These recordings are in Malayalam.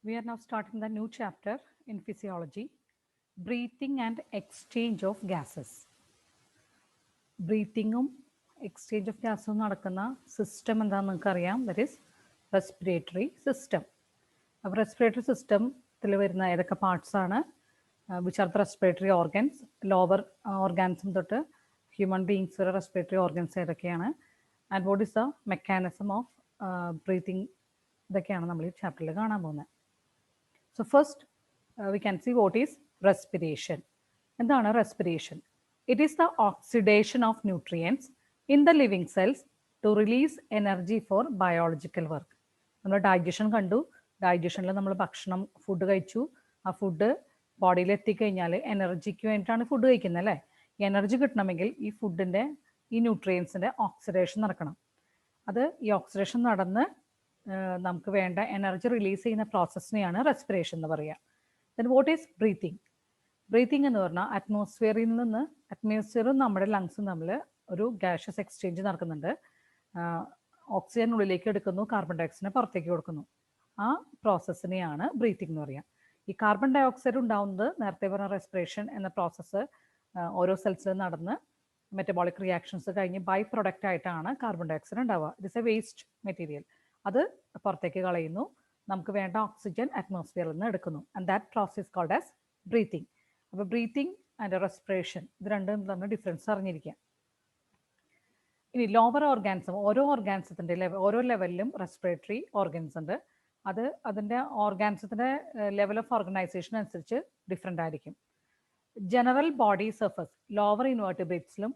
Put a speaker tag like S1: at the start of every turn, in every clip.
S1: We are now starting the new chapter in physiology, breathing and exchange of gases. ബ്രീത്തിങ്ങും എക്സ്ചേഞ്ച് ഓഫ് ഗ്യാസും നടക്കുന്ന സിസ്റ്റം എന്താണെന്ന് നിങ്ങൾക്കറിയാം, ദറ്റ് ഈസ് റെസ്പിറേറ്ററി സിസ്റ്റം. അപ്പോൾ റെസ്പിറേറ്ററി സിസ്റ്റത്തിൽ വരുന്ന ഏതൊക്കെ പാർട്സ് ആണ്, which are the respiratory organs, lower ഓർഗാൻസും തൊട്ട് ഹ്യൂമൻ ബീങ്സ് വരെ റെസ്പിറേറ്ററി ഓർഗൻസ് ഏതൊക്കെയാണ്, and what is the mechanism of breathing, ഇതൊക്കെയാണ് നമ്മൾ ഈ ചാപ്റ്ററിൽ കാണാൻ പോകുന്നത്. So first we can see what is respiration. എന്താണ് respiration? It is the oxidation of nutrients in the living cells to release energy for biological work. നമ്മൾ ഡൈജഷൻ കണ്ടു. ഡൈജഷനിൽ നമ്മൾ ഭക്ഷണം, ഫുഡ് കഴിച്ചു. ആ ഫുഡ് ബോഡിയിൽ എത്തിക്കഴിഞ്ഞാൽ എനർജിക്ക് വേണ്ടിയിട്ടാണ് ഫുഡ് കഴിക്കുന്നത് അല്ലേ? ഈ എനർജി കിട്ടണമെങ്കിൽ ഈ ഫുഡിൻ്റെ, ഈ ന്യൂട്രിയൻസിൻ്റെ ഓക്സിഡേഷൻ നടക്കണം. അത് ഈ ഓക്സിഡേഷൻ നടന്ന് നമുക്ക് വേണ്ട എനർജി റിലീസ് ചെയ്യുന്ന പ്രോസസ്സിനെയാണ് റെസ്പിറേഷൻ എന്ന് പറയുക. Then what is breathing? Breathing എന്ന് പറഞ്ഞാൽ അറ്റ്മോസ്ഫിയറിൽ നിന്ന്, അറ്റ്മോസ്ഫിയറും നമ്മുടെ ലങ്സും തമ്മിൽ ഒരു ഗ്യാഷ്യസ് എക്സ്ചേഞ്ച് നടക്കുന്നുണ്ട്. ഓക്സിജൻ ഉള്ളിലേക്ക് എടുക്കുന്നു, കാർബൺ ഡൈ ഓക്സൈഡിനെ പുറത്തേക്ക് കൊടുക്കുന്നു. ആ പ്രോസസ്സിനെയാണ് ബ്രീത്തിങ് എന്ന് പറയുക. ഈ കാർബൺ ഡൈ ഓക്സൈഡ് ഉണ്ടാവുന്നത് നേരത്തെ പറഞ്ഞ റെസ്പിറേഷൻ എന്ന പ്രോസസ്സ് ഓരോ സെൽസിലും നടന്ന് മെറ്റബോളിക് റിയാക്ഷൻസ് കഴിഞ്ഞ് ബൈ പ്രൊഡക്റ്റ് ആയിട്ടാണ് കാർബൺ ഡൈ ഓക്സൈഡ് ഉണ്ടാവുക. It is a waste material. അത് പുറത്തേക്ക് കളയുന്നു, നമുക്ക് വേണ്ട ഓക്സിജൻ അറ്റ്മോസ്ഫിയറിൽ നിന്ന് എടുക്കുന്നു. And that process called as breathing. അപ്പോൾ ബ്രീത്തിങ് ആൻഡ് റെസ്പിറേഷൻ ഇത് രണ്ടും തമ്മിൽ ഡിഫറൻസ് അറിഞ്ഞിരിക്കുക. ഇനി ലോവർ ഓർഗാൻസം, ഓരോ ഓർഗാൻസത്തിൻ്റെ ഓരോ ലെവലിലും റെസ്പിറേറ്ററി ഓർഗൻസ് ഉണ്ട്. അത് അതിൻ്റെ ഓർഗാൻസത്തിൻ്റെ ലെവൽ ഓഫ് ഓർഗനൈസേഷൻ അനുസരിച്ച് ഡിഫറെൻ്റ് ആയിരിക്കും. ജനറൽ ബോഡി സർഫസ്, ലോവർ ഇൻവേർട്ടിബ്രേറ്റ്സിലും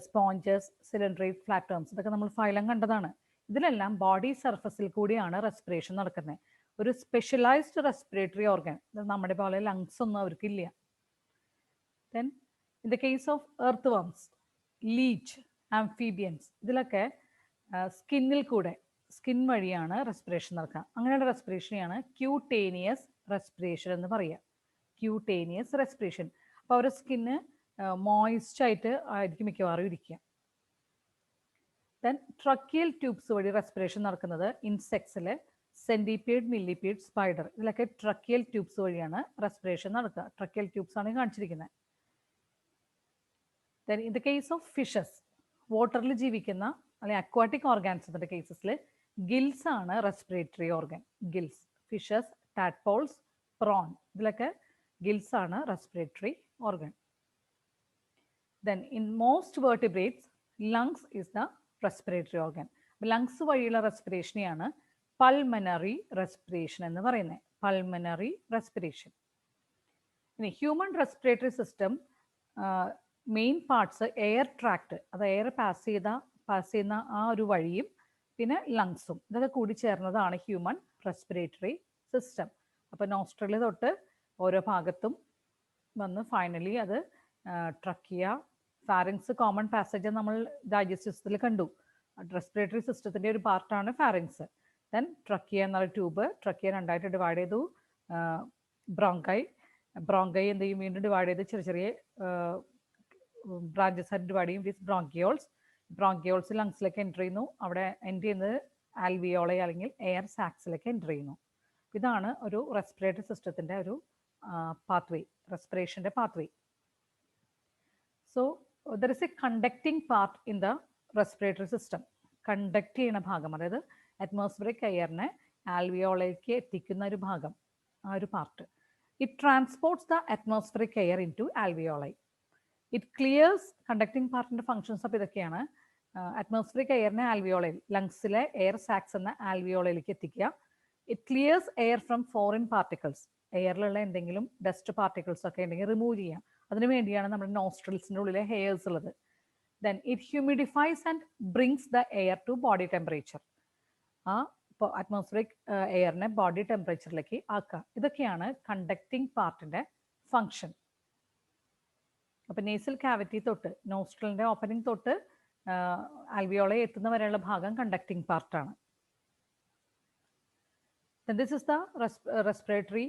S1: സ്പോഞ്ചസ്, സിലിണ്ടറേറ്റ്, ഫ്ലാറ്റേംസ്, ഇതൊക്കെ നമ്മൾ ഫൈലം കണ്ടതാണ്. ഇതിലെല്ലാം ബോഡി സർഫസിൽ കൂടിയാണ് റെസ്പിറേഷൻ നടക്കുന്നത്. ഒരു സ്പെഷ്യലൈസ്ഡ് റെസ്പിറേറ്ററി ഓർഗൻ നമ്മുടെ പോലെ ലങ്സ് ഒന്നും അവർക്കില്ല. Then in the case of earthworms, leech, amphibians, ഇതിലൊക്കെ സ്കിന്നിൽ കൂടെ, സ്കിൻ വഴിയാണ് റെസ്പിറേഷൻ നടക്കുക. അങ്ങനെയുള്ള റെസ്പിറേഷനെയാണ് ക്യൂട്ടേനിയസ് റെസ്പിറേഷൻ എന്ന് പറയുക. Cutaneous respiration. അപ്പോൾ അവരുടെ സ്കിന്ന് മോയിസ്റ്റ് ആയിട്ട് ആയിരിക്കും മിക്കവാറും ഇരിക്കുക. ദെൻ ട്രക്കിയൽ ട്യൂബ്സ് വഴി റെസ്പിറേഷൻ നടക്കുന്നത് ഇൻസെക്ട്സിൽ സെൻറ്റിപീഡ്, മില്ലിപീഡ്, സ്പൈഡർ, ഇതിലൊക്കെ ട്രക്കിയൽ ട്യൂബ്സ് വഴിയാണ് റെസ്പിറേഷൻ നടക്കുക. ട്രക്കിയൽ ട്യൂബ്സ് ആണ് കാണിച്ചിരിക്കുന്നത്. Then in the case of fishes, വാട്ടറിൽ ജീവിക്കുന്ന അല്ലെങ്കിൽ അക്വാട്ടിക് ഓർഗാൻസിൻ്റെ കേസസിൽ ഗിൽസ് ആണ് respiratory organ. Gills, fishes, tadpoles, prawn, ഇതിലൊക്കെ ഗിൽസ് ആണ് respiratory organ. Then in most vertebrates lungs is the respiratory organ. Lungs വഴിയുള്ള റെസ്പിറേഷനെയാണ് പൾമനറി റെസ്പിറേഷൻ എന്ന് പറയുന്നത്. Pulmonary respiration. ഇനി human respiratory system main parts air tract, അത് എയർ പാസ് ചെയ്യുന്ന ആ ഒരു വഴിയും പിന്നെ ലങ്സും, ഇതൊക്കെ കൂടി ചേർന്നതാണ് ഹ്യൂമൻ റെസ്പിറേറ്ററി സിസ്റ്റം. അപ്പോൾ നോസ്ട്രല് തൊട്ട് ഓരോ ഭാഗത്തും വന്ന് ഫൈനലി അത് ട്രക്കിയ, ഫാരിങ്സ്, കോമൺ പാസേജ് നമ്മൾ ഡൈജസ്റ്റീവ് സിസ്റ്റത്തിൽ കണ്ടു. റെസ്പിറേറ്ററി സിസ്റ്റത്തിൻ്റെ ഒരു പാർട്ടാണ് ഫാരിങ്സ്. ദെൻ ട്രക്കിയ എന്നുള്ള ട്യൂബ്, ട്രക്കിയ രണ്ടായിട്ട് ഡിവൈഡ് ചെയ്തു. ബ്രോങ്കൈ എന്ത് ചെയ്യും, വീണ്ടും ഡിവൈഡ് ചെയ്ത് ചെറിയ ചെറിയ ബ്രാഞ്ചസ് ആയിട്ട് ഡിവൈഡ് ചെയ്യും. വിത്ത് ബ്രോങ്കിയോൾസ് ലങ്സിലേക്ക് എൻ്റർ ചെയ്യുന്നു. അവിടെ എൻ്റർ ചെയ്യുന്നത് ആൽവിയോളെ അല്ലെങ്കിൽ എയർ സാക്സിലേക്ക് എൻ്റർ ചെയ്യുന്നു. ഇതാണ് ഒരു റെസ്പിറേറ്ററി സിസ്റ്റത്തിൻ്റെ ഒരു പാത്വേ, റെസ്പിറേഷൻ്റെ pathway. So there is a conducting part in the respiratory system. Conduct ചെയ്യുന്ന ഭാഗം, അതായത് അറ്റ്മോസ്ഫിയറിക് എയറിനെ ആൽവിയോളയിലേക്ക് എത്തിക്കുന്ന ഒരു ഭാഗം, ആ ഒരു part. It transports the atmospheric air into alveoli. It clears, conducting പാർട്ടിൻ്റെ ഫങ്ഷൻസ് അപ്പോൾ ഇതൊക്കെയാണ്. അറ്റ്മോസ്ഫിയറിക് എയറിനെ ആൽവിയോളയിൽ, ലങ്സിലെ എയർ സാക്സ് എന്ന ആൽവിയോളയിലേക്ക് എത്തിക്കുക. It clears air from foreign particles, എയറിലുള്ള എന്തെങ്കിലും ഡസ്റ്റ് പാർട്ടിക്കിൾസ് ഒക്കെ ഉണ്ടെങ്കിൽ റിമൂവ് ചെയ്യാം. അതിനു വേണ്ടിയാണ് നമ്മുടെ നോസ്ട്രിൽസിൻ്റെ ഉള്ളിലെ ഹെയർസ് ഉള്ളത്. Then it humidifies and brings the air to body temperature. ആ അറ്റ്മോസ്ഫിയറിക് എയറിനെ ബോഡി ടെമ്പറേച്ചറിലേക്ക് ആക്കുക. ഇതൊക്കെയാണ് കണ്ടക്ടിങ് പാർട്ടിൻ്റെ ഫങ്ഷൻ. അപ്പം നേസൽ കാവിറ്റി തൊട്ട് നോസ്ട്രലിൻ്റെ ഓപ്പണിംഗ് തൊട്ട് ആൽവിയോളെ എത്തുന്ന വരെയുള്ള ഭാഗം കണ്ടക്ടിങ് പാർട്ടാണ്. This is the respiratory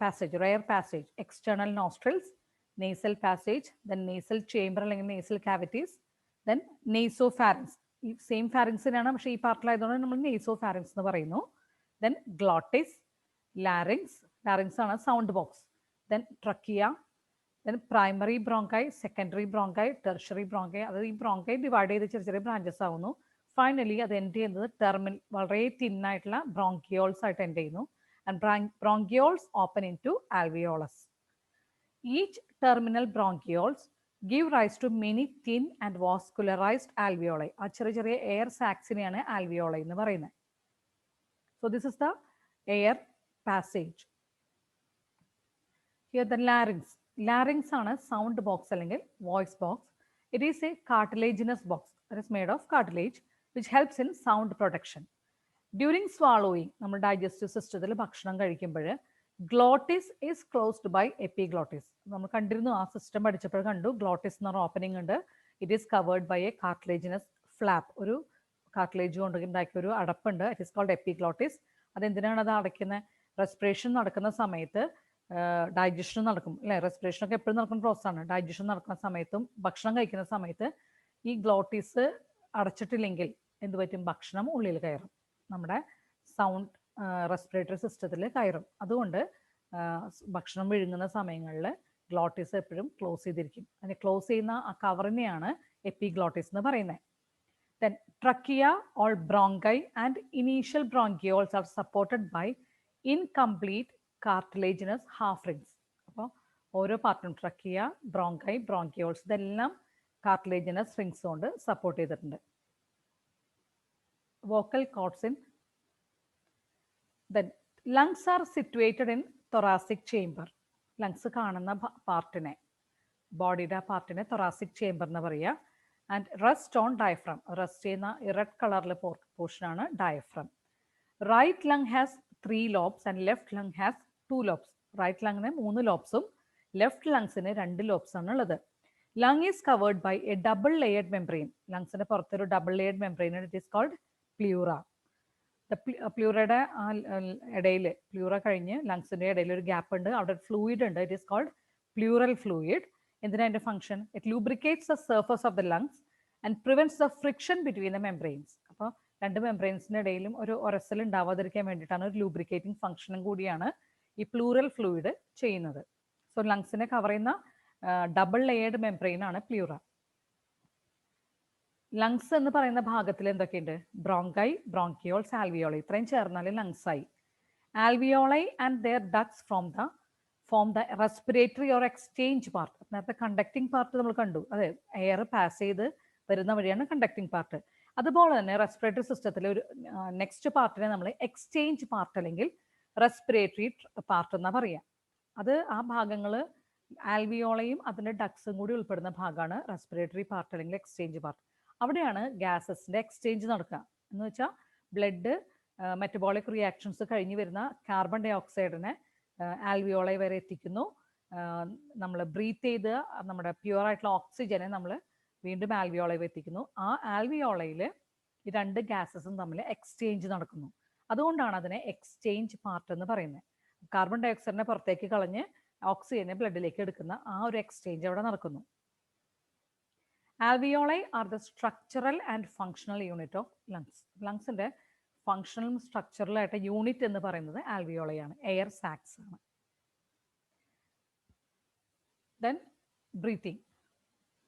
S1: passage, rare passage, external nostrils, nasal passage, then nasal chamber അല്ലെങ്കിൽ നേസൽ കാവിറ്റീസ്, ദെൻ നെയ്സോ ഫാരിങ്സ്. ഈ സെയിം ഫാരിങ്സിനാണ്, പക്ഷേ ഈ പാർട്ടിലായതുകൊണ്ട് നമ്മൾ നെയ്സോ ഫാരിങ്സ് എന്ന് പറയുന്നു. ദെൻ ഗ്ലോട്ടിസ്, larynx ആണ് sound box, then trachea, then primary bronchi, secondary bronchi, tertiary bronchi. അത് ഈ ബ്രോങ്കൈ ഡിവൈഡ് ചെയ്ത് ചെറിയ ചെറിയ ബ്രാഞ്ചസ് ആവുന്നു. ഫൈനലി അത് എൻഡ് ചെയ്യുന്നത് ടെർമിനൽ, വളരെ തിന്നായിട്ടുള്ള ബ്രോങ്കിയോൾസ് ആയിട്ട് എൻഡ് ചെയ്യുന്നു. And bronchioles open into alveolus. Each terminal bronchioles give rise to many thin and vascularized alveoli. ആ ചെറിയ ചെറിയ എയർ സാക്സിനെയാണ് ആൽവിയോളൈ എന്ന് പറയുന്നത്. So this is the air passage. Here the larynx. Larynx ആണ് സൗണ്ട് ബോക്സ് അല്ലെങ്കിൽ voice box. It is a cartilaginous box that is made of cartilage which helps in sound protection. During swallowing, നമ്മൾ ഡൈജസ്റ്റീവ് സിസ്റ്റത്തിൽ ഭക്ഷണം കഴിക്കുമ്പോൾ glottis is closed by epiglottis. നമ്മൾ കണ്ടിരുന്നു, ആ സിസ്റ്റം പഠിച്ചപ്പോൾ കണ്ടു, ഗ്ലോട്ടിസ് എന്ന് പറഞ്ഞ ഓപ്പണിംഗ് ഉണ്ട്. It is covered by a cartilaginous flap, ഒരു കാർട്ടിലേജ് കൊണ്ട് ഉണ്ടാക്കിയ ഒരു അടപ്പുണ്ട്. It is called epiglottis. അതെന്തിനാണ് അത് അടയ്ക്കുന്നത്? റെസ്പിറേഷൻ നടക്കുന്ന സമയത്ത് ഡൈജഷൻ നടക്കും അല്ലേ? റെസ്പിറേഷനൊക്കെ എപ്പോഴും നടക്കുന്ന പ്രോസസ്സാണ്. ഡൈജഷൻ നടക്കുന്ന സമയത്തും ഭക്ഷണം കഴിക്കുന്ന സമയത്ത് ഈ ഗ്ലോട്ടിസ് അടച്ചിട്ടില്ലെങ്കിൽ എന്ത് പറ്റും? ഭക്ഷണം ഉള്ളിൽ കയറും, നമ്മുടെ സൗണ്ട് റെസ്പിറേറ്ററി സിസ്റ്റത്തിൽ കയറും. അതുകൊണ്ട് ഭക്ഷണം വിഴുങ്ങുന്ന സമയങ്ങളിൽ ഗ്ലോട്ടിസ് എപ്പോഴും ക്ലോസ് ചെയ്തിരിക്കും. അതിനെ ക്ലോസ് ചെയ്യുന്ന ആ കവറിനെയാണ് എപ്പിഗ്ലോട്ടിസ് എന്ന് പറയുന്നത്. Then trachea all bronchi and initial bronchioles are supported by incomplete cartilaginous half rings. അപ്പോൾ ഓരോ പാർട്ടും ട്രക്കിയ, ബ്രോങ്കൈ, ബ്രോങ്കിയോൾസ് ഇതെല്ലാം കാർട്ടിലേജിനസ് റിങ്സ് കൊണ്ട് സപ്പോർട്ട് ചെയ്തിട്ടുണ്ട്. Vocal cords in Then lungs are situated in thoracic chamber. Lungs കാണുന്ന പാർട്ടിനെ, ബോഡിയുടെ പാർട്ടിനെ thoracic chamber എന്ന് പറയുക. And rest on diaphragm. Rest ചെയ്യുന്ന റെഡ് കളറിൽ പോർഷനാണ് diaphragm. Right lung has 3 lobes and left lung has 2 lobes. Right ലങ്ങിന് 3 lobesഉം ലെഫ്റ്റ് ലങ്സിന് 2 lobes ആണ് ഉള്ളത്. Lung is covered by a double layered membrane. ലങ്സിന്റെ പുറത്തൊരു double layered membrane, it is called pleura. പ്ലൂറയുടെ ഇടയിൽ, പ്ലൂറ കഴിഞ്ഞ് ലങ്സിന്റെ ഇടയിൽ ഒരു ഗ്യാപ്പ് ഉണ്ട്, അവിടെ ഫ്ലൂയിഡ് ഉണ്ട്. It is called pleural fluid. എന്തിനാ അതിന്റെ function? It lubricates the surface of the lungs and prevents the friction between the membranes. അപ്പോൾ രണ്ട് മെംബ്രെയിൻസിന്റെ ഇടയിലും ഒരു ഉരസൽ ഉണ്ടാവാതിരിക്കാൻ വേണ്ടിയിട്ടാണ്, ഒരു ലൂബ്രിക്കേറ്റിംഗ് ഫംഗ്ഷനും കൂടിയാണ് ഈ പ്ലൂറൽ ഫ്ലൂയിഡ് ചെയ്യുന്നത്. സോ ലങ്സിനെ കവർ ചെയ്യുന്ന ഡബിൾ ലെയേർഡ് മെംബ്രെയിൻ ആണ് പ്ലൂറ. ലങ്സ് എന്ന് പറയുന്ന ഭാഗത്തിൽ എന്തൊക്കെയുണ്ട്? ബ്രോങ്കൈ, ബ്രോങ്കിയോൾസ്, ആൽവിയോളൈ, ഇത്രയും ചേർന്നാൽ ലങ്സ് ആയി. Alveoli and their ducts form the respiratory or exchange part. നേരത്തെ കണ്ടക്ടിങ് പാർട്ട് നമ്മൾ കണ്ടു, അതെ, എയർ പാസ് ചെയ്ത് വരുന്ന വഴിയാണ് കണ്ടക്ടിങ് പാർട്ട്. അതുപോലെ തന്നെ റെസ്പിറേറ്ററി സിസ്റ്റത്തിലെ ഒരു നെക്സ്റ്റ് പാർട്ടിനെ നമ്മൾ എക്സ്ചേഞ്ച് പാർട്ട് അല്ലെങ്കിൽ റെസ്പിറേറ്ററി പാർട്ട് എന്നാ പറയാ. അത് ആ ഭാഗങ്ങൾ ആൽവിയോളയും അതിൻ്റെ ഡക്ട്സും കൂടി ഉൾപ്പെടുന്ന ഭാഗമാണ് റെസ്പിറേറ്ററി പാർട്ട് അല്ലെങ്കിൽ എക്സ്ചേഞ്ച് പാർട്ട്. അവിടെയാണ് ഗ്യാസസിന്റെ എക്സ്ചേഞ്ച് നടക്കുക. എന്ന് വെച്ചാൽ ബ്ലഡ് മെറ്റബോളിക് റിയാക്ഷൻസ് കഴിഞ്ഞ് വരുന്ന കാർബൺ ഡൈ ഓക്സൈഡിനെ ആൽവിയോളൈ വരെ എത്തിക്കുന്നു. നമ്മൾ ബ്രീത്ത് ചെയ്ത് നമ്മുടെ പ്യുവർ ആയിട്ടുള്ള ഓക്സിജനെ നമ്മൾ വീണ്ടും ആൽവിയോളൈ എത്തിക്കുന്നു. ആ ആൽവിയോളയിൽ ഈ രണ്ട് ഗ്യാസസും തമ്മിൽ എക്സ്ചേഞ്ച് നടക്കുന്നു. അതുകൊണ്ടാണ് അതിനെ എക്സ്ചേഞ്ച് പാർട്ട് എന്ന് പറയുന്നത്. കാർബൺ ഡൈ ഓക്സൈഡിനെ പുറത്തേക്ക് കളഞ്ഞ് ഓക്സിജനെ ബ്ലഡിലേക്ക് എടുക്കുന്ന ആ ഒരു എക്സ്ചേഞ്ച് അവിടെ നടക്കുന്നു. Alveoli are the structural and functional unit of lungs. ലങ്സിന്റെ ഫങ്ഷണൽ സ്ട്രക്ചറൽ ആയിട്ട് യൂണിറ്റ് എന്ന് പറയുന്നത് ആൽവിയോളൈ ആണ്, എയർ സാക്സ് ആണ്. Then breathing.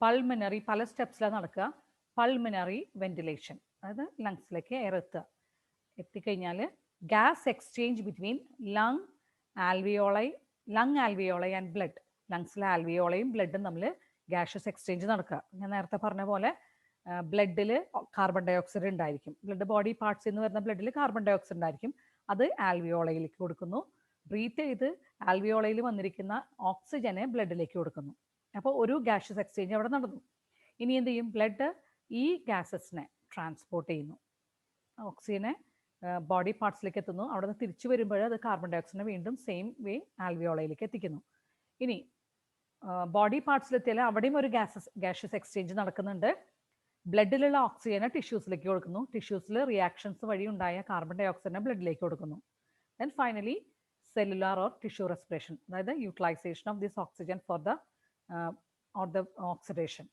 S1: പൾമിനറി പല സ്റ്റെപ്സിലാണ് നടക്കുക. പൾമിനറി വെന്റിലേഷൻ, അതായത് ലങ്സിലേക്ക് എയർ എത്തിക്കഴിഞ്ഞാൽ gas exchange between lung alveoli and blood. ലങ്സിലെ ആൽവിയോളയും ബ്ലഡും തമ്മിൽ ഗ്യാഷ്യസ് എക്സ്ചേഞ്ച് നടക്കുക. ഞാൻ നേരത്തെ പറഞ്ഞ പോലെ ബ്ലഡിൽ കാർബൺ ഡൈ ഓക്സൈഡ് ഉണ്ടായിരിക്കും. ബ്ലഡ് ബോഡി പാർട്സിൽ നിന്ന് വരുന്ന ബ്ലഡിൽ കാർബൺ ഡൈ ഓക്സൈഡ് ഉണ്ടായിരിക്കും. അത് ആൽവിയോളയിലേക്ക് കൊടുക്കുന്നു. ബ്രീത്ത് ചെയ്ത് ആൽവിയോളയിൽ വന്നിരിക്കുന്ന ഓക്സിജനെ ബ്ലഡിലേക്ക് കൊടുക്കുന്നു. അപ്പോൾ ഒരു ഗ്യാഷ്യസ് എക്സ്ചേഞ്ച് അവിടെ നടന്നു. ഇനി എന്ത് ചെയ്യും? ബ്ലഡ് ഈ ഗ്യാസസിനെ ട്രാൻസ്പോർട്ട് ചെയ്യുന്നു. ഓക്സിജനെ ബോഡി പാർട്സിലേക്ക് എത്തുന്നു. അവിടെ നിന്ന് തിരിച്ചു വരുമ്പോൾ അത് കാർബൺ ഡൈ ഓക്സൈഡിനെ വീണ്ടും സെയിം വേ ആൽവിയോളയിലേക്ക് എത്തിക്കുന്നു. ഇനി ബോഡി പാർട്സിലെത്തിയാൽ അവിടെയും ഒരു ഗ്യാഷ്യസ് എക്സ്ചേഞ്ച് നടക്കുന്നുണ്ട്. ബ്ലഡിലുള്ള ഓക്സിജനെ ടിഷ്യൂസിലേക്ക് കൊടുക്കുന്നു. ടിഷ്യൂസിൽ റിയാക്ഷൻസ് വഴി ഉണ്ടായ കാർബൺ ഡൈ ഓക്സൈഡിനെ ബ്ലഡിലേക്ക് കൊടുക്കുന്നു. Then finally cellular or tissue respiration, അതായത് utilization of this oxygen for the oxidation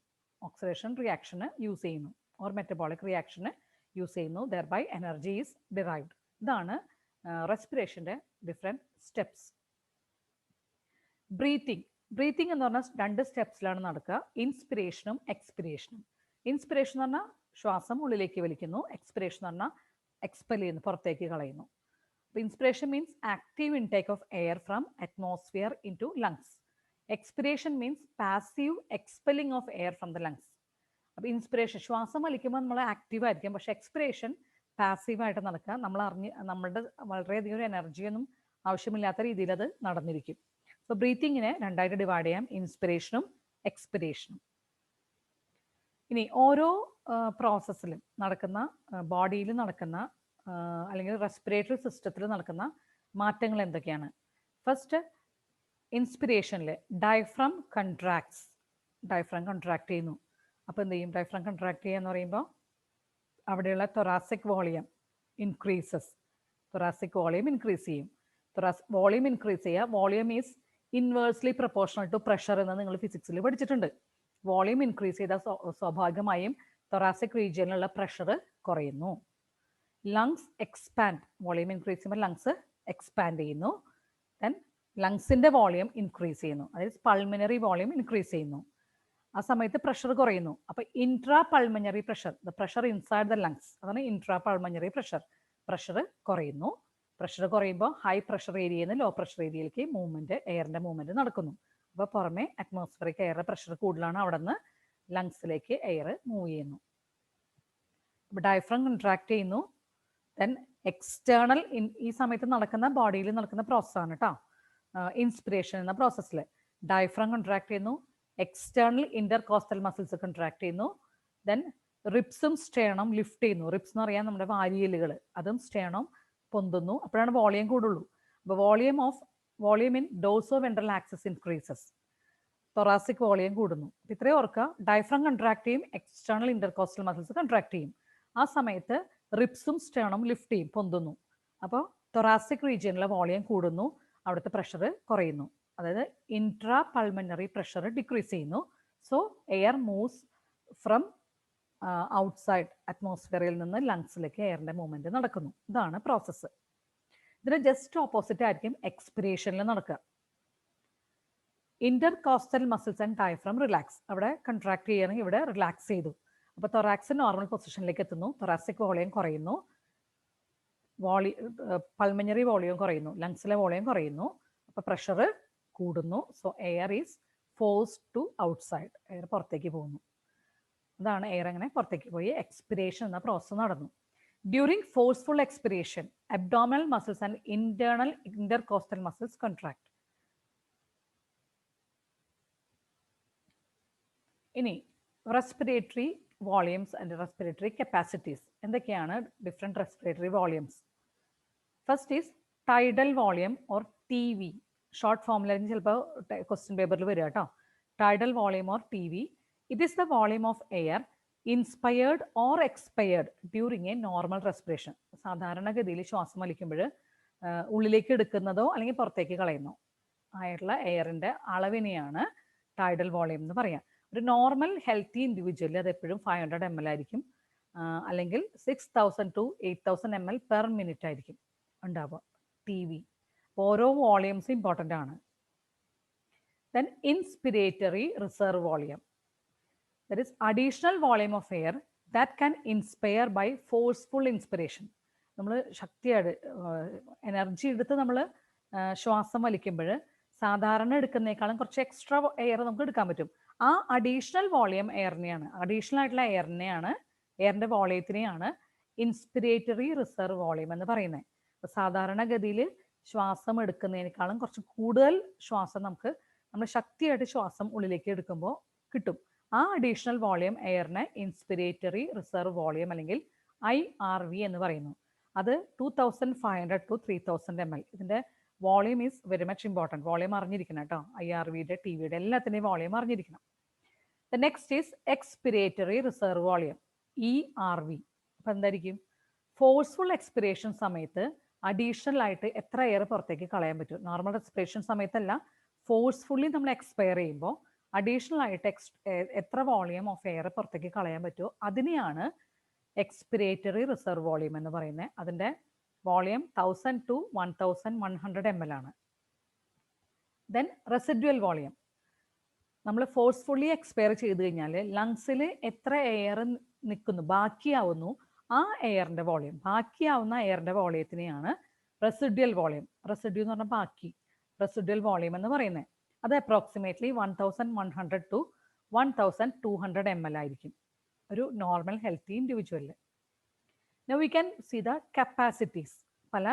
S1: റിയാക്ഷന് യൂസ് ചെയ്യുന്നു, ഓർ മെറ്റബോളിക് റിയാക്ഷന് യൂസ് ചെയ്യുന്നു. Thereby energy is derived. ഇതാണ് റെസ്പിറേഷൻ്റെ ഡിഫറെൻറ്റ് സ്റ്റെപ്സ്. ബ്രീത്തിങ് എന്ന് പറഞ്ഞാൽ 2 സ്റ്റെപ്സിലാണ് നടക്കുക, ഇൻസ്പിറേഷനും എക്സ്പിറേഷനും. ഇൻസ്പിറേഷൻ എന്ന് പറഞ്ഞാൽ ശ്വാസം ഉള്ളിലേക്ക് വലിക്കുന്നു, എക്സ്പിറേഷൻ എന്ന് പറഞ്ഞാൽ എക്സ്പെൽ ചെയ്യുന്നു, പുറത്തേക്ക് കളയുന്നു. അപ്പോൾ inspiration means active intake of air from atmosphere into lungs. Expiration means passive expelling of air from the lungs. അപ്പോൾ ഇൻസ്പിറേഷൻ ശ്വാസം വലിക്കുമ്പോൾ നമ്മൾ ആക്റ്റീവ് ആയിരിക്കും, പക്ഷേ എക്സ്പിറേഷൻ പാസീവായിട്ട് നടക്കുക. നമ്മളുടെ വളരെയധികം ഒരു എനർജിയൊന്നും ആവശ്യമില്ലാത്ത രീതിയിൽ അത് നടന്നിരിക്കും. സോ ബ്രീത്തിങ്ങിനെ 2ആയിട്ട് ഡിവൈഡ് ചെയ്യാം, ഇൻസ്പിറേഷനും എക്സ്പിറേഷനും. ഇനി ഓരോ പ്രോസസ്സിലും നടക്കുന്ന, ബോഡിയിൽ നടക്കുന്ന അല്ലെങ്കിൽ റെസ്പിറേറ്ററി സിസ്റ്റത്തിൽ നടക്കുന്ന മാറ്റങ്ങൾ എന്തൊക്കെയാണ്? ഫസ്റ്റ്, ഇൻസ്പിറേഷനിൽ ഡയഫ്രം കൺട്രാക്ട് ചെയ്യുന്നു. അപ്പോൾ എന്ത് ചെയ്യും? ഡയഫ്രം കൺട്രാക്ട് ചെയ്യുക എന്ന് പറയുമ്പോൾ അവിടെയുള്ള തൊറാസിക് വോളിയം ഇൻക്രീസ് ചെയ്യും. വോളിയം ഇൻക്രീസ് ചെയ്യുക. Volume is inversely proportional to pressure എന്ന് നിങ്ങൾ ഫിസിക്സിൽ പഠിച്ചിട്ടുണ്ട്. വോളിയം ഇൻക്രീസ് ചെയ്താൽ സ്വാഭാവികമായും തൊറാസിക് റീജിയനിലുള്ള പ്രഷർ കുറയുന്നു. ലങ്സ് എക്സ്പാൻഡ്, വോളിയം ഇൻക്രീസ് ചെയ്യുമ്പോൾ ലങ്സ് എക്സ്പാൻഡ് ചെയ്യുന്നു. ദെൻ ലങ്സിൻ്റെ വോളിയം ഇൻക്രീസ് ചെയ്യുന്നു, അതായത് പൾമിനറി വോളിയം ഇൻക്രീസ് ചെയ്യുന്നു. ആ സമയത്ത് പ്രഷർ കുറയുന്നു. അപ്പോൾ intra pulmonary pressure, the pressure inside the lungs, അതാണ് ഇൻട്രാ പൾമനറി പ്രഷർ കുറയുന്നു. പ്രഷർ കുറയുമ്പോൾ ഹൈ പ്രഷർ ഏരിയയിൽ നിന്ന് ലോ പ്രഷർ ഏരിയയിലേക്ക് എയറിൻ്റെ മൂവ്മെൻറ്റ് നടക്കുന്നു. അപ്പോൾ പുറമെ അറ്റ്മോസ്ഫിയറിക് എയറിൻ്റെ പ്രഷർ കൂടുതലാണ്, അവിടെ നിന്ന് ലങ്സിലേക്ക് എയർ മൂവ് ചെയ്യുന്നു. അപ്പോൾ ഡയഫ്രം കൺട്രാക്ട് ചെയ്യുന്നു. ദെൻ എക്സ്റ്റേണൽ, ഈ സമയത്ത് നടക്കുന്ന ബോഡിയിൽ നടക്കുന്ന പ്രോസസ്സാണ് കേട്ടോ. ഇൻസ്പിറേഷൻ എന്ന പ്രോസസ്സിൽ ഡയഫ്രം കൺട്രാക്ട് ചെയ്യുന്നു, എക്സ്റ്റേണൽ ഇന്റർകോസ്റ്റൽ മസിൽസ് കൺട്രാക്ട് ചെയ്യുന്നു. ദെൻ റിബ്സും സ്റ്റേണും ലിഫ്റ്റ് ചെയ്യുന്നു. റിബ്സ് എന്ന് പറയാൻ നമ്മുടെ വാരിയലുകൾ, അതും സ്റ്റേണും പൊന്തുന്നു. അപ്പോഴാണ് വോളിയം കൂടുള്ളൂ. അപ്പോൾ volume in dorsoventral axis increases, thoracic volume കൂടുന്നു. അപ്പോൾ ഇത്രയും ഓർക്കുക, ഡയഫ്രം കൺട്രാക്ട് ചെയ്യും, എക്സ്റ്റേണൽ ഇന്റർകോസ്റ്റൽ മസിൽസ് കൺട്രാക്ട് ചെയ്യും. ആ സമയത്ത് റിബ്സും സ്റ്റേണും ലിഫ്റ്റ് ചെയ്യും, പൊന്തുന്നു. അപ്പോൾ തൊറാസിക് റീജിയനിലെ വോളിയം കൂടുന്നു, അവിടുത്തെ പ്രഷർ കുറയുന്നു, അതായത് ഇൻട്രാ പൾമനറി പ്രഷർ ഡിക്രീസ് ചെയ്യുന്നു. So air moves from outside അറ്റ്മോസ്ഫിയറിൽ നിന്ന് ലങ്സിലേക്ക് എയറിൻ്റെ മൂവ്മെൻറ്റ് നടക്കുന്നു. ഇതാണ് പ്രോസസ്സ്. ഇതിന് ജസ്റ്റ് ഓപ്പോസിറ്റ് ആയിരിക്കും എക്സ്പിറേഷനിൽ നടക്കുക. Intercostal muscles and diaphragm relax, അവിടെ കൺട്രാക്ട് ചെയ്യുകയാണെങ്കിൽ ഇവിടെ റിലാക്സ് ചെയ്തു. അപ്പോൾ തൊറാക്സ് നോർമൽ പൊസിഷനിലേക്ക് എത്തുന്നു, തൊറാസിക് വോളിയം കുറയുന്നു, പൾമനറി വോളിയം കുറയുന്നു, ലങ്സിലെ വോളിയം കുറയുന്നു, അപ്പോൾ പ്രഷർ കൂടുന്നു. So air is forced to outside, air പുറത്തേക്ക് പോകുന്നു. അതാണ് എയർ അങ്ങനെ പുറത്തേക്ക് പോയി എക്സ്പിറേഷൻ എന്ന പ്രോസസ്സ് നടന്നു. During forceful expiration abdominal muscles and internal intercostal muscles contract. ഇനി respiratory volumes and respiratory capacities. എന്തൊക്കെയാണ് different respiratory volumes? First is tidal volume or TV. Short ഫോമിലായിരിക്കും ചിലപ്പോൾ ക്വസ്റ്റ്യൻ പേപ്പറിൽ വരിക കേട്ടോ. Tidal volume or TV. It is the volume of air inspired or expired during a normal respiration. സാധാരണഗതിയിൽ ശ്വാസം വലിക്കുമ്പോൾ ഉള്ളിലേക്ക് എടുക്കുന്നതോ അല്ലെങ്കിൽ പുറത്തേക്ക് കളയുന്നോ ആയിട്ടുള്ള എയറിൻ്റെ അളവിനെയാണ് ടൈഡൽ വോളിയം എന്ന് പറയാം. ഒരു നോർമൽ ഹെൽത്തി ഇൻഡിവിജ്വലിൽ അത് എപ്പോഴും 500 ml ആയിരിക്കും, അല്ലെങ്കിൽ 6000 to 8000 ml പെർ മിനിറ്റ് ആയിരിക്കും ഉണ്ടാവുക TV. ഓരോ വോളിയംസ് ഇമ്പോർട്ടൻ്റ് ആണ്. Then inspiratory reserve volume, that is additional volume of air that can inspire by forceful inspiration. നമ്മൾ ശക്തിയായിട്ട് എനർജി എടുത്ത് നമ്മൾ ശ്വാസം വലിക്കുമ്പോൾ സാധാരണ എടുക്കുന്നതിനേക്കാളും കുറച്ച് എക്സ്ട്രാ എയർ നമുക്ക് എടുക്കാൻ പറ്റും. ആ അഡീഷണൽ വോളിയം എയറിനെയാണ്, അഡീഷണൽ ആയിട്ടുള്ള എയറിൻ്റെ വോളിയത്തിനെയാണ് ഇൻസ്പിരേറ്ററി റിസർവ് വോളിയം എന്ന് പറയുന്നത്. സാധാരണഗതിയിൽ ശ്വാസം എടുക്കുന്നതിനേക്കാളും കുറച്ച് കൂടുതൽ ശ്വാസം നമ്മൾ ശക്തിയായിട്ട് ശ്വാസം ഉള്ളിലേക്ക് എടുക്കുമ്പോൾ കിട്ടും. ആ അഡീഷണൽ വോളിയം എയറിനെ ഇൻസ്പിരേറ്ററി റിസർവ് വോളിയം അല്ലെങ്കിൽ IRV എന്ന് പറയുന്നു. അത് 2500 to 3000 ml. ഇതിൻ്റെ volume is very much important. Volume അറിഞ്ഞിരിക്കണം കേട്ടോ. IRVയുടെ TVയുടെ എല്ലാത്തിൻ്റെയും വോളിയം അറിഞ്ഞിരിക്കണം. The next is expiratory reserve volume ERV. അപ്പം എന്തായിരിക്കും? ഫോഴ്സ്ഫുൾ എക്സ്പിറേഷൻ സമയത്ത് അഡീഷണൽ ആയിട്ട് എത്ര എയർ പുറത്തേക്ക് കളയാൻ പറ്റും? നോർമൽ എക്സ്പിറേഷൻ സമയത്തല്ല, ഫോഴ്സ്ഫുള്ളി നമ്മൾ എക്സ്പയർ ചെയ്യുമ്പോൾ അഡീഷണൽ ആയിട്ട് എത്ര വോളിയം ഓഫ് എയർ പുറത്തേക്ക് കളയാൻ പറ്റുമോ അതിനെയാണ് എക്സ്പിരേറ്ററി റിസർവ് വോളിയം എന്ന് പറയുന്നത്. അതിൻ്റെ വോളിയം 1000 to 1100 ml ആണ്. ദെൻ റെസിഡ്യുവൽ വോളിയം, നമ്മൾ ഫോഴ്സ്ഫുള്ളി എക്സ്പയർ ചെയ്ത് കഴിഞ്ഞാൽ ലങ്സിൽ എത്ര എയർ നിൽക്കുന്നു, ബാക്കിയാവുന്നു, ആ എയറിൻ്റെ വോളിയം, ബാക്കിയാവുന്ന എയറിൻ്റെ വോളിയത്തിനെയാണ് റെസിഡ്യുവൽ വോളിയം, റെസിഡ്യൂ എന്ന് പറഞ്ഞാൽ ബാക്കി, റെസിഡ്യുവൽ വോളിയം എന്ന് പറയുന്നത്. അത് അപ്രോക്സിമേറ്റ്ലി 1100 to 1200 ml ആയിരിക്കും ഒരു നോർമൽ ഹെൽത്തി ഇൻഡിവിജ്വലിൽ. Now we can see the capacities. പല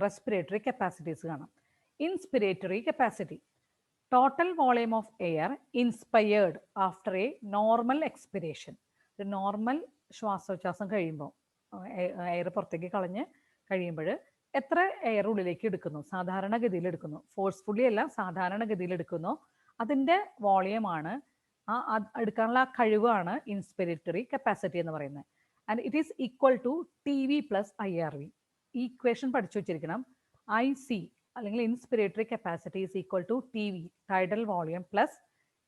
S1: റെസ്പിറേറ്ററി കപ്പാസിറ്റീസ് കാണാം. Inspiratory capacity, total volume of air inspired after a normal expiration. ഒരു നോർമൽ ശ്വാസോച്ഛ്വാസം കഴിയുമ്പോൾ, എയർ പുറത്തേക്ക് കളഞ്ഞ് കഴിയുമ്പോൾ എത്ര എയർ ഉള്ളിലേക്ക് എടുക്കുന്നു, സാധാരണഗതിയിൽ എടുക്കുന്നു, ഫോഴ്സ്ഫുള്ളി അല്ല, സാധാരണഗതിയിൽ എടുക്കുന്നു, അതിൻ്റെ വോളിയമാണ്, എടുക്കാനുള്ള ആ കഴിവാണ് ഇൻസ്പിരേറ്ററി കപ്പാസിറ്റി എന്ന് പറയുന്നത്. And it is equal to TV plus IRV. ഈ ഇക്വേഷൻ പഠിച്ചു വെച്ചിരിക്കണം. IC അല്ലെങ്കിൽ inspiratory capacity is equal to TV, tidal volume, plus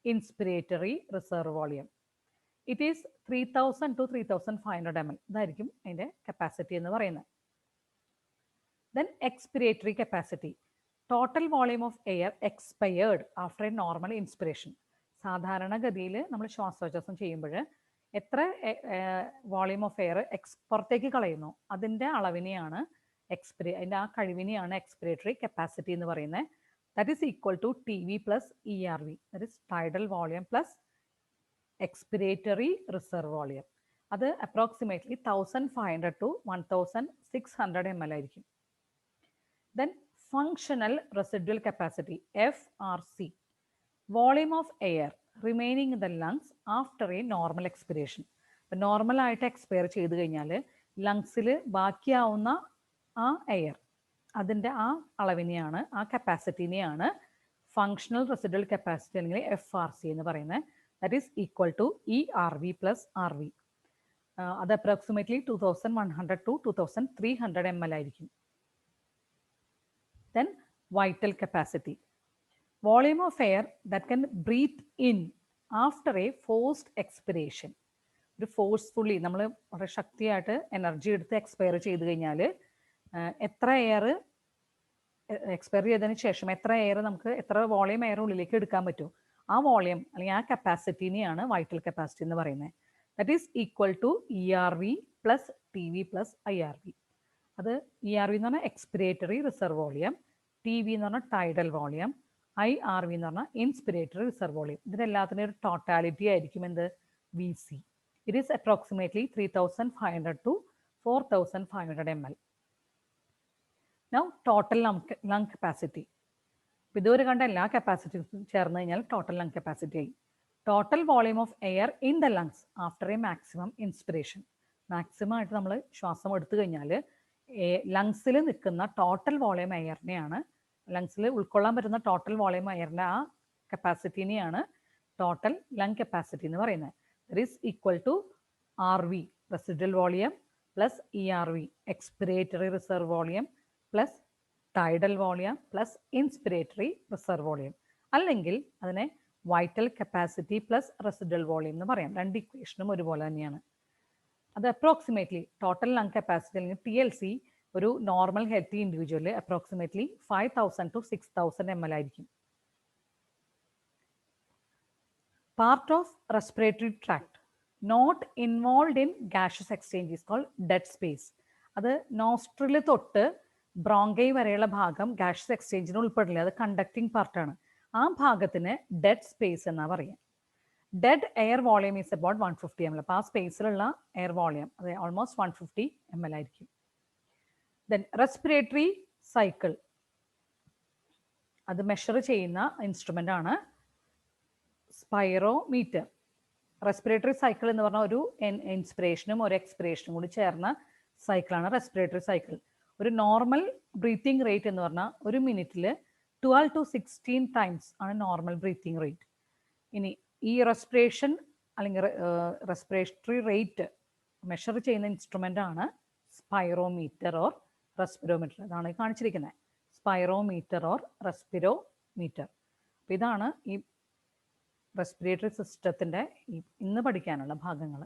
S1: inspiratory reserve volume. It is 3000 to 3500 ml. ഇതായിരിക്കും അതിൻ്റെ കപ്പാസിറ്റി എന്ന് പറയുന്നത്. Then expiratory capacity, total volume of air expired after a normal inspiration. സാധാരണഗതിയിൽ നമ്മൾ ശ്വാസോച്ഛ്വാസം ചെയ്യുമ്പോൾ എത്ര വോളിയം ഓഫ് എയർ പുറത്തേക്ക് കളയുന്നു, അതിൻ്റെ അളവിനെയാണ് അതിൻ്റെ ആ കഴിവിനെയാണ് എക്സ്പിരേറ്ററി കപ്പാസിറ്റി എന്ന് പറയുന്നത്. That is equal to TV plus ERV, that is tidal volume plus expiratory reserve volume. അത് അപ്രോക്സിമേറ്റ്ലി 1500 to 1600 ml ആയിരിക്കും. Then functional residual capacity FRC, volume of air remaining in the lungs after a normal expiration. ഇപ്പം നോർമലായിട്ട് എക്സ്പയർ ചെയ്ത് കഴിഞ്ഞാൽ ലങ്സിൽ ബാക്കിയാവുന്ന ആ എയർ, അതിൻ്റെ ആ അളവിനെയാണ്, ആ കപ്പാസിറ്റിനെയാണ് ഫങ്ഷണൽ റെസിഡ്യുവൽ കപ്പാസിറ്റി അല്ലെങ്കിൽ FRC എന്ന് പറയുന്നത്. That is equal to ERV plus RV. അത് അപ്രോക്സിമേറ്റ്ലി 2100 to 2300 ml ആയിരിക്കും. Then vital capacity, volume of air that can breathe in after a forced expiration. ഒരു ഫോഴ്സ്ഫുള്ളി നമ്മൾ വളരെ ശക്തിയായിട്ട് എനർജി എടുത്ത് എക്സ്പയർ ചെയ്ത് കഴിഞ്ഞാൽ എത്ര എയർ എക്സ്പയർ ചെയ്തതിന് ശേഷം എത്ര എയർ നമുക്ക്, എത്ര വോളിയം എയർ ഉള്ളിലേക്ക് എടുക്കാൻ പറ്റും, ആ വോളിയം അല്ലെങ്കിൽ ആ കപ്പാസിറ്റിനെയാണ് വൈറ്റൽ കപ്പാസിറ്റി എന്ന് പറയുന്നത്. That is equal to ERV plus TV plus IRV. അത് ERV എന്ന് പറഞ്ഞാൽ എക്സ്പിരേറ്ററി റിസർവ് വോളിയം, TV എന്ന് പറഞ്ഞാൽ ടൈഡൽ വോളിയം, IRV എന്ന് പറഞ്ഞാൽ ഇൻസ്പിരേറ്ററി റിസർവ് വോളിയം. ഇതിനെല്ലാത്തിനും ഒരു ടോട്ടാലിറ്റി ആയിരിക്കും എന്ത്, VC. It is approximately 3500 to 4500 ml. Now total lung capacity. ഇതുവരെ കണ്ട എല്ലാ കപ്പാസിറ്റീസും ചേർന്ന് കഴിഞ്ഞാൽ ടോട്ടൽ ലങ് കപ്പാസിറ്റി ആയി. Total volume of air in the lungs after A maximum inspiration. Maximum ആയിട്ട് നമ്മൾ ശ്വാസം എടുത്തു കഴിഞ്ഞാൽ ലങ്സിൽ നിൽക്കുന്ന ടോട്ടൽ വോളിയം എയറിനെയാണ്, ലങ്സിൽ ഉൾക്കൊള്ളാൻ പറ്റുന്ന ടോട്ടൽ വോളിയം എയറിൻ്റെ ആ കപ്പാസിറ്റിനെയാണ് ടോട്ടൽ ലങ് കപ്പാസിറ്റി എന്ന് പറയുന്നത്. That is equal to RV residual volume plus ERV expiratory reserve volume plus tidal volume plus inspiratory reserve volume. അല്ലെങ്കിൽ അതിനെ vital capacity plus residual volume എന്ന് പറയാം. രണ്ട് ഇക്വേഷനും ഒരുപോലെ തന്നെയാണ്. അത് അപ്രോക്സിമേറ്റ്ലി ടോട്ടൽ ലങ് കപ്പാസിറ്റി അല്ലെങ്കിൽ TLC ഒരു normal healthy individual approximately 5000 to 6000 ml ആയിരിക്കും. Part of respiratory tract not involve in gaseous exchange is called dead space. അത് നോസ്ട്രിൽ തൊട്ട് ബ്രോങ്കൈ വരെയുള്ള ഭാഗം ഗാഷ്യസ് എക്സ്ചേഞ്ചിന് ഉൾപ്പെടില്ല, അത് കണ്ടക്ടിങ് പാർട്ടാണ്. ആ ഭാഗത്തിന് ഡെഡ് സ്പേസ് എന്നാ പറയാം. Dead air volume is about 150 ml. അപ്പോൾ ആ സ്പേസിലുള്ള എയർ വോളിയം അത് ഓൾമോസ്റ്റ് 150 ml ആയിരിക്കും. ദെൻ റെസ്പിറേറ്ററി സൈക്കിൾ, അത് മെഷർ ചെയ്യുന്ന ഇൻസ്ട്രുമെൻ്റ് ആണ് സ്പൈറോമീറ്റർ. റെസ്പിറേറ്ററി സൈക്കിൾ എന്ന് പറഞ്ഞാൽ ഒരു ഇൻസ്പിറേഷനും ഒരു എക്സ്പിറേഷനും കൂടി ചേർന്ന സൈക്കിളാണ് റെസ്പിറേറ്ററി സൈക്കിൾ. ഒരു നോർമൽ ബ്രീത്തിങ് റേറ്റ് എന്ന് പറഞ്ഞാൽ ഒരു മിനിറ്റിൽ 12 to 16 ടൈംസ് ആണ് നോർമൽ ബ്രീത്തിങ് റേറ്റ്. ഇനി ഈ റെസ്പിറേഷൻ അല്ലെങ്കിൽ റെസ്പിറേറ്ററി റേറ്റ് മെഷർ ചെയ്യുന്ന ഇൻസ്ട്രുമെൻ്റ് ആണ് സ്പൈറോമീറ്റർ ഓർ റെസ്പിറോമീറ്റർ. ഇതാണ് കാണിച്ചിരിക്കുന്നത്, സ്പൈറോമീറ്റർ ഓർ റെസ്പിറോമീറ്റർ. അപ്പോൾ ഇതാണ് ഈ റെസ്പിറേറ്ററി സിസ്റ്റത്തിൻ്റെ ഇന്ന് പഠിക്കാനുള്ള ഭാഗങ്ങൾ.